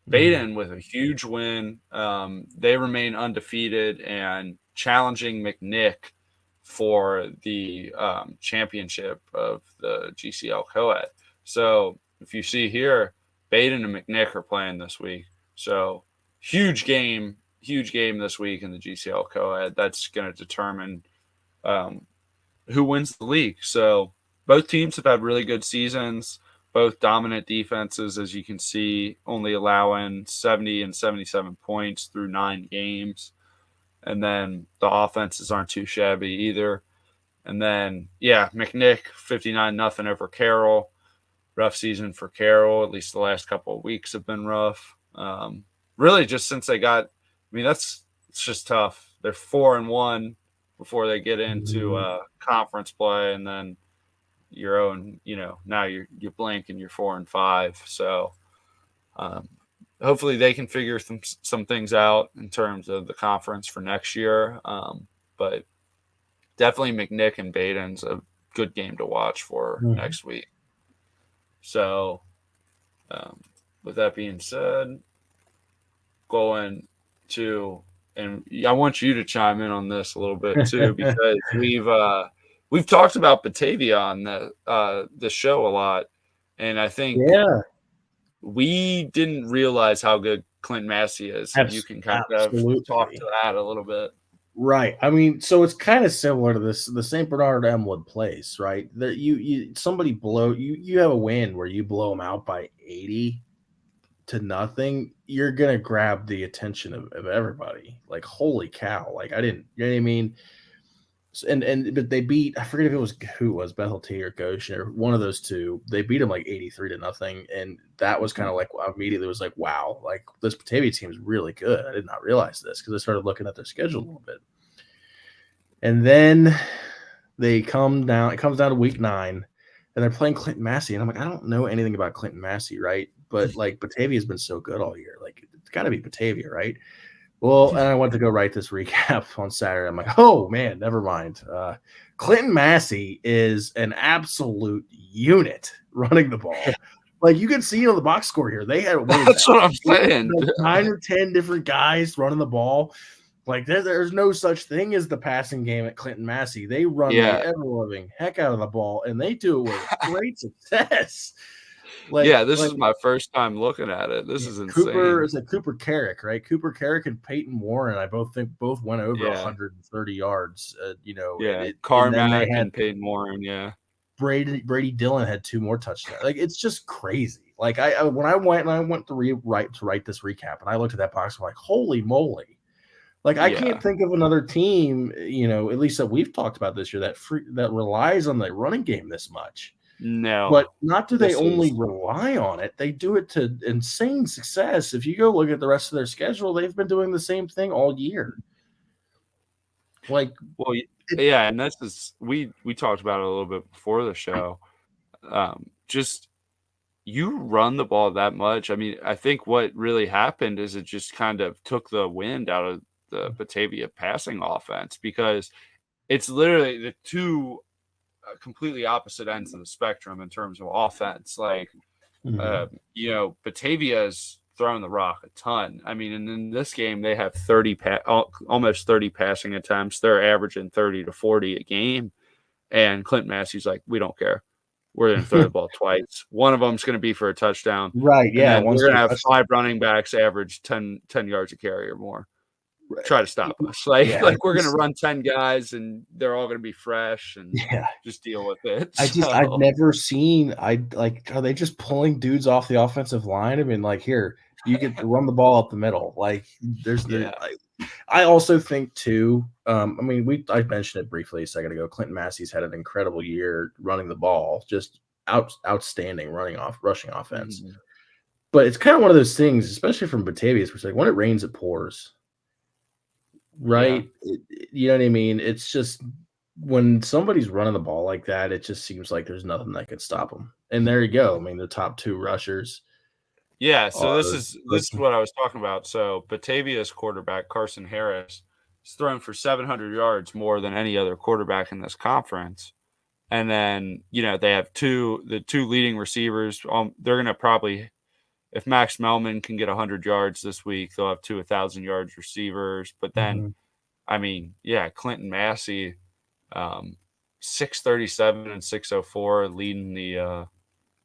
Mhm. Baden with a huge win. They remain undefeated and challenging McNick for the championship of the GCL co-ed. So if you see here, Baden and McNick are playing this week. So huge game this week in the GCL co-ed. That's going to determine who wins the league. So both teams have had really good seasons, both dominant defenses, as you can see, only allowing 70 and 77 points through 9 games. And then the offenses aren't too shabby either. And then, McNick, 59-0 over Carroll. Rough season for Carroll. At least the last couple of weeks have been rough. Really, just since they got – it's just tough. They're 4-1 before they get into conference play, and then your own, now you're blank and you're 4-5. So hopefully they can figure some things out in terms of the conference for next year. But definitely McNick and Baden's a good game to watch for next week. So with that being said, going to – and I want you to chime in on this a little bit too, because we've talked about Batavia on the show a lot, and I think we didn't realize how good Clint Massey is. You can kind of talk to that a little bit. Right. I mean, so it's kind of similar to the St. Bernard Elmwood place, right? That you have a win where you blow them out by 80 to nothing, you're gonna grab the attention of everybody. Like, holy cow! Like, I didn't, you know what I mean? But they beat, I forget if it was who it was, Bethel T or Goshen or one of those two. They beat them like 83 to nothing, and that was kind of like immediately was like, wow, like this Batavia team is really good. I did not realize this because I started looking at their schedule a little bit, and then they come down. It comes down to week 9. And they're playing Clinton Massey. And I'm like, I don't know anything about Clinton Massey, right? But, like, Batavia's been so good all year. Like, it's got to be Batavia, right? Well, and I went to go write this recap on Saturday. I'm like, oh, man, never mind. Clinton Massey is an absolute unit running the ball. Like, you can see on the box score here. They had – That's what I'm saying. 9 or 10 different guys running the ball. Like, there's no such thing as the passing game at Clinton Massey. They run the ever-loving heck out of the ball, and they do it with great success. This is my first time looking at it. This is insane. Cooper Carrick, right? Cooper Carrick and Peyton Warren, I think both went over 130 yards. Carmack and Peyton Warren, Brady Dillon had 2 more touchdowns. Like, it's just crazy. Like, when I went to write this recap, and I looked at that box, I'm like, holy moly. Like, I can't think of another team, at least that we've talked about this year, that relies on the running game this much. No. But not do they only rely on it. They do it to insane success. If you go look at the rest of their schedule, they've been doing the same thing all year. Like, well, and this is we talked about it a little bit before the show. Just you run the ball that much. I mean, I think what really happened is it just kind of took the wind out of the Batavia passing offense, because it's literally the two completely opposite ends of the spectrum in terms of offense. Like, Batavia's throwing the rock a ton. I mean, and in this game, they have almost 30 passing attempts. They're averaging 30 to 40 a game. And Clint Massey's like, we don't care. We're going to throw the ball twice. One of them's going to be for a touchdown. Right, yeah. We're going to have 5 running backs average 10 yards a carry or more. Try to stop us. Like we're going to run 10 guys and they're all going to be fresh and just deal with it. I've never seen, are they just pulling dudes off the offensive line? I mean, like, here, you get to run the ball up the middle. Like, I also think too, I mentioned it briefly a second ago, Clinton Massey's had an incredible year running the ball, just outstanding rushing offense. Mm-hmm. But it's kind of one of those things, especially from Batavia's perspective, when it rains, it pours. Right? Yeah. You know what I mean? It's just when somebody's running the ball like that, it just seems like there's nothing that could stop them. And there you go. I mean, the top 2 rushers. Yeah, so this is what I was talking about. So Batavia's quarterback, Carson Harris, is thrown for 700 yards more than any other quarterback in this conference. And then, they have the 2 leading receivers. They're going to probably, if Max Melman can get 100 yards this week, they'll have 2 1,000 yards receivers. But then, Clinton Massey, 637 and 604 leading the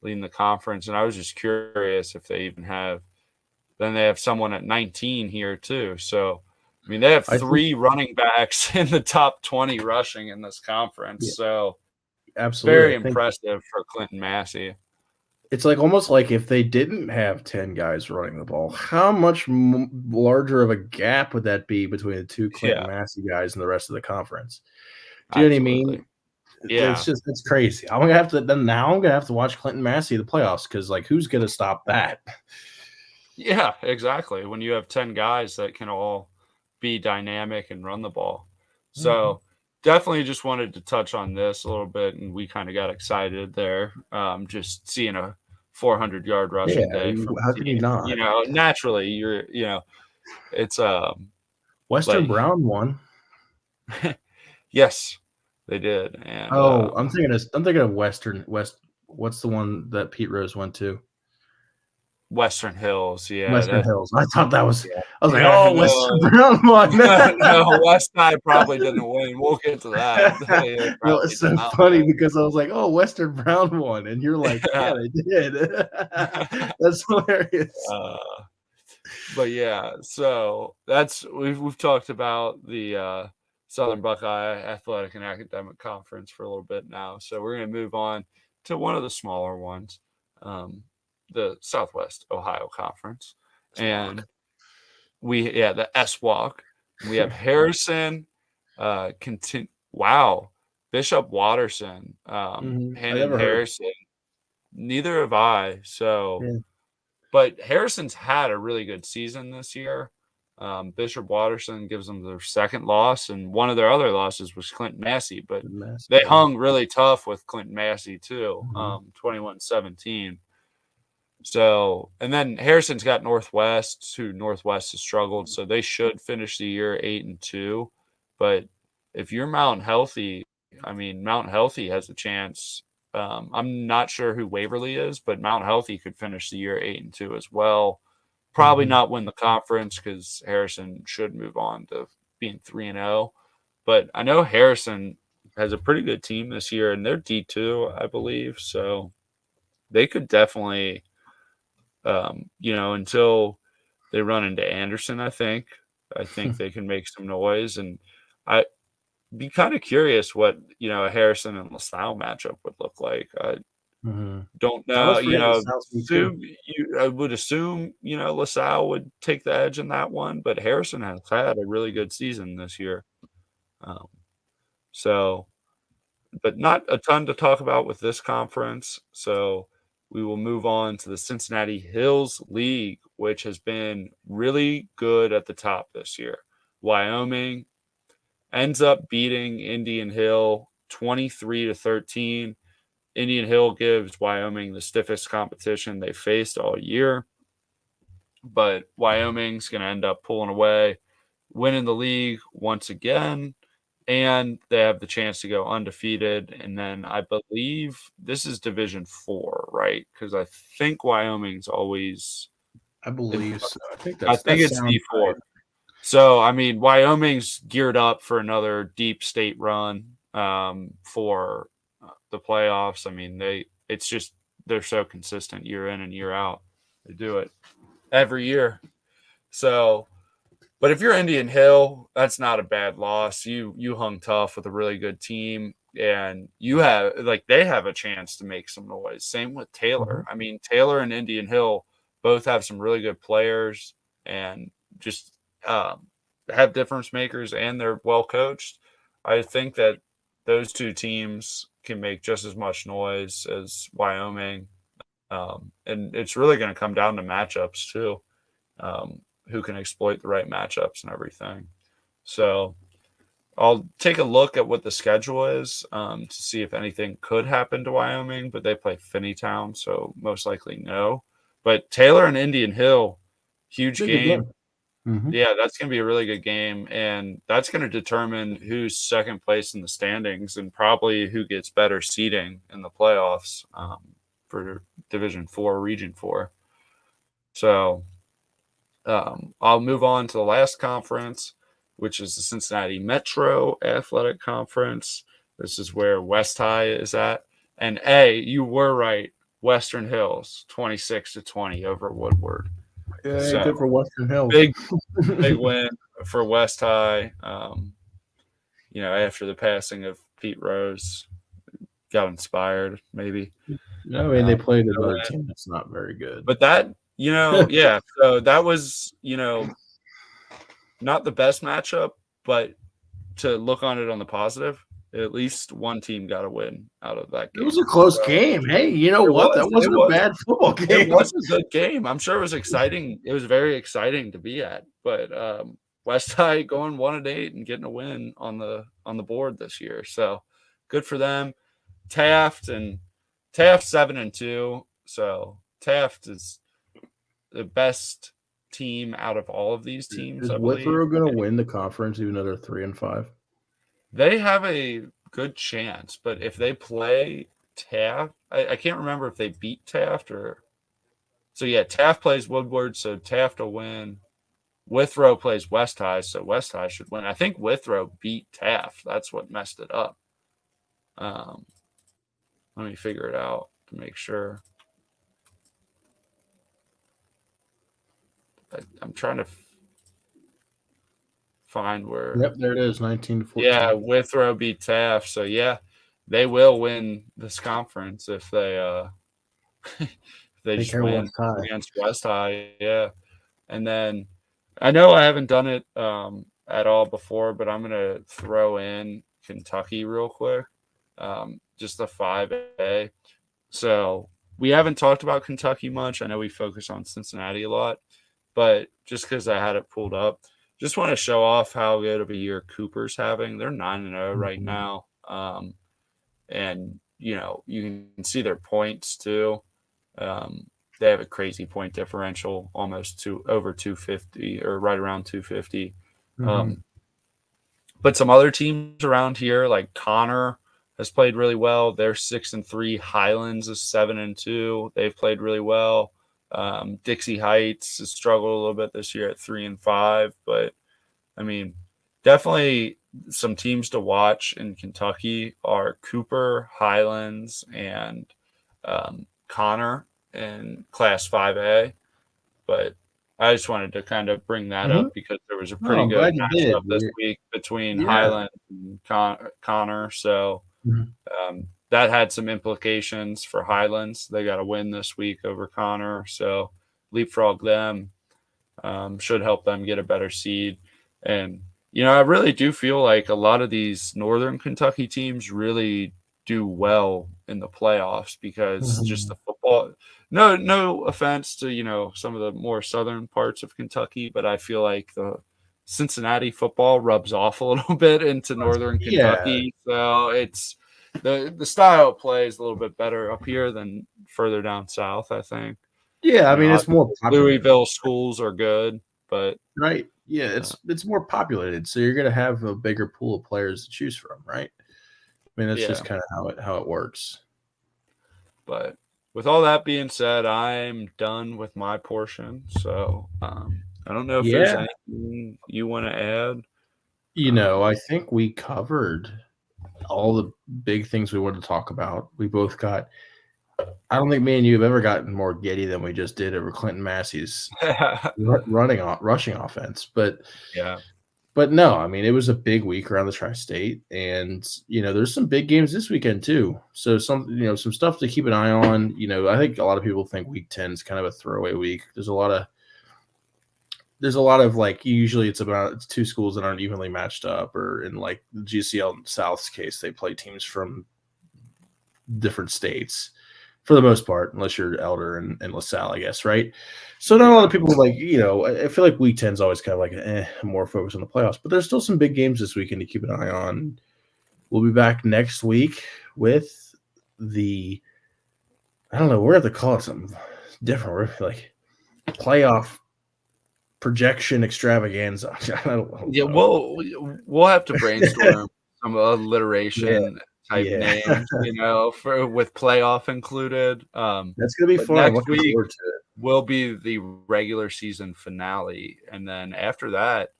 leading the conference. And I was just curious if they even have. Then they have someone at 19 here too. So, I mean, they have three running backs in the top 20 rushing in this conference. Yeah, so, absolutely. very impressive for Clinton Massey. It's like almost like if they didn't have 10 guys running the ball, how much larger of a gap would that be between the two Clinton Massey guys and the rest of the conference? Do you know what I mean? Yeah. It's crazy. Now I'm gonna have to watch Clinton Massey the playoffs because like who's gonna stop that? Yeah, exactly. When you have 10 guys that can all be dynamic and run the ball. So definitely just wanted to touch on this a little bit, and we kind of got excited there. Just seeing a 400-yard rushing day from how can you not? Naturally it's Western Brown won. Yes, they did. And I'm thinking of what's the one that Pete Rose went to? Western Hills, Western Hills. I thought that was. Yeah. I was like, "Oh, No. Western Brown won." No, West Side probably didn't win. We'll get to that. No, it's so funny because I was like, "Oh, Western Brown won," and you're like, "Yeah, they did." That's hilarious. But yeah, so we've talked about the Southern Buckeye Athletic and Academic Conference for a little bit now. So we're going to move on to one of the smaller ones. The Southwest Ohio Conference, and the SWOC. We have Harrison, Bishop Watterson, Hannon Harrison. Neither have I. So, but Harrison's had a really good season this year. Bishop Watterson gives them their second loss, and one of their other losses was Clinton Massey, but they hung really tough with Clinton Massey too, 21-17. So, and then Harrison's got Northwest, who Northwest has struggled, so they should finish the year 8-2. But if you're Mountain Healthy, Mountain Healthy has a chance. I'm not sure who Waverly is, but Mountain Healthy could finish the year 8-2 as well. Probably not win the conference because Harrison should move on to being 3-0. But I know Harrison has a pretty good team this year, and they're D2, I believe. So they could definitely. Until they run into Anderson, I think they can make some noise. And I'd be kind of curious what, a Harrison and LaSalle matchup would look like. I don't know. I would assume, LaSalle would take the edge in that one, but Harrison has had a really good season this year. But not a ton to talk about with this conference. So we will move on to the Cincinnati Hills League, which has been really good at the top this year. Wyoming ends up beating Indian Hill 23-13. Indian Hill gives Wyoming the stiffest competition they faced all year. But Wyoming's going to end up pulling away, winning the league once again. And they have the chance to go undefeated. And then I believe this is Division 4, right? Because I think Wyoming's always. I believe so. I think it's D4. Right. So, Wyoming's geared up for another deep state run for the playoffs. They're so consistent year in and year out. They do it every year. So. But if you're Indian Hill, that's not a bad loss. You hung tough with a really good team, and they have a chance to make some noise. Same with Taylor. Taylor and Indian Hill both have some really good players and just have difference makers, and they're well coached. I think that those two teams can make just as much noise as Wyoming, and it's really going to come down to matchups too. Who can exploit the right matchups and everything. So I'll take a look at what the schedule is to see if anything could happen to Wyoming, but they play Finneytown, so most likely no. But Taylor and Indian Hill, huge game. Yeah, that's going to be a really good game, and that's going to determine who's second place in the standings and probably who gets better seeding in the playoffs for Division 4, Region 4. So I'll move on to the last conference, which is the Cincinnati Metro Athletic Conference. This is where West High is at. And you were right. Western Hills 26-20 over Woodward. Yeah, So good for Western Hills. big win for West High. After the passing of Pete Rose, got inspired maybe. No, I mean they played another team that's not very good. But that, yeah. So that was, not the best matchup, but to look on it on the positive, at least one team got a win out of that game. It was a close game. Hey, you know what? That wasn't a bad football game. It was a good game. I'm sure it was exciting. It was very exciting to be at. But West High going 1-8 and getting a win on the board this year. So good for them. Taft 7-2. So Taft is the best team out of all of these teams. Is Withrow going to win the conference even though they're 3-5? They have a good chance, but if they play Taft, I can't remember if they beat Taft or. So yeah, Taft plays Woodward, so Taft will win. Withrow plays West High, so West High should win. I think Withrow beat Taft. That's what messed it up. Let me figure it out to make sure. I'm trying to find where. Yep, there it is, 19-14. Yeah, Withrow beat Taft, so yeah, they will win this conference if they just win against West High. Yeah, and then I know I haven't done it at all before, but I'm gonna throw in Kentucky real quick, just the 5A. So we haven't talked about Kentucky much. I know we focus on Cincinnati a lot, but just because I had it pulled up, just want to show off how good of a year Cooper's having. They're 9-0 right now, and you can see their points too. They have a crazy point differential, almost over 250 or right around 250. But some other teams around here, like Connor, has played really well. They're 6-3. Highlands is 7-2. They've played really well. Dixie Heights has struggled a little bit this year at 3-5, but I mean, definitely some teams to watch in Kentucky are Cooper, Highlands, and Connor in Class 5A. But I just wanted to kind of bring that up because there was a pretty good matchup this week between Highlands and Connor. So that had some implications for Highlands. They got a win this week over Connor. So leapfrog them, should help them get a better seed. And, I really do feel like a lot of these Northern Kentucky teams really do well in the playoffs because just the football. No offense to, some of the more southern parts of Kentucky, but I feel like the Cincinnati football rubs off a little bit into Northern Kentucky. So it's the style of play is a little bit better up here than further down south, I think. Yeah, I mean, it's more popular. Louisville schools are good, but right. Yeah, it's more populated, so you're going to have a bigger pool of players to choose from, right? I mean, that's just kind of how it works. But with all that being said, I'm done with my portion. So I don't know if there's anything you want to add. I think we covered all the big things we wanted to talk about. We both got. I don't think me and you have ever gotten more giddy than we just did over Clinton Massey's rushing offense. But no, I mean, it was a big week around the Tri-State, and there's some big games this weekend too. So some stuff to keep an eye on. I think a lot of people think Week 10 is kind of a throwaway week. There's a lot of like usually it's two schools that aren't evenly matched up, or in like the GCL South's case, they play teams from different states. For the most part, unless you're Elder and LaSalle, I guess, right? So not a lot of people I feel like Week 10 is always kind of like more focused on the playoffs, but there's still some big games this weekend to keep an eye on. We'll be back next week with I don't know, we're going to call it something different. We're like playoff projection extravaganza. I don't know. Yeah, we'll have to brainstorm some alliteration type names, with playoff included. That's gonna be fun. Next week will be the regular season finale, and then after that,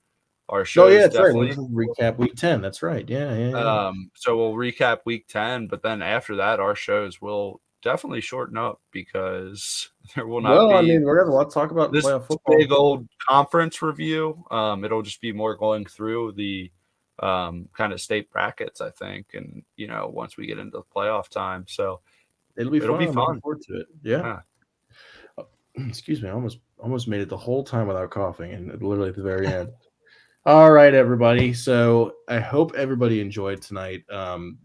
our show. That's right. We'll recap Week 10. That's right. Yeah. So we'll recap Week 10, but then after that, our shows will definitely shorten up because there will not be. I mean, we're gonna want to talk about this playoff football. big old conference review. It'll just be more going through the kind of state brackets, I think, and once we get into the playoff time, so it'll be fun. I'm fun. looking forward to it. Yeah. Excuse me, I almost made it the whole time without coughing, and literally at the very end. All right, everybody. So I hope everybody enjoyed tonight.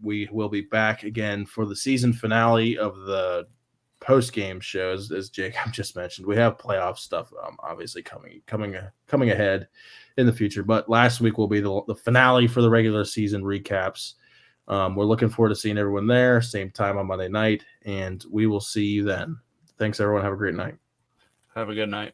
We will be back again for the season finale of the post-game shows, as Jacob just mentioned. We have playoff stuff, obviously coming ahead in the future. But last week will be the finale for the regular season recaps. We're looking forward to seeing everyone there, same time on Monday night, and we will see you then. Thanks, everyone. Have a great night. Have a good night.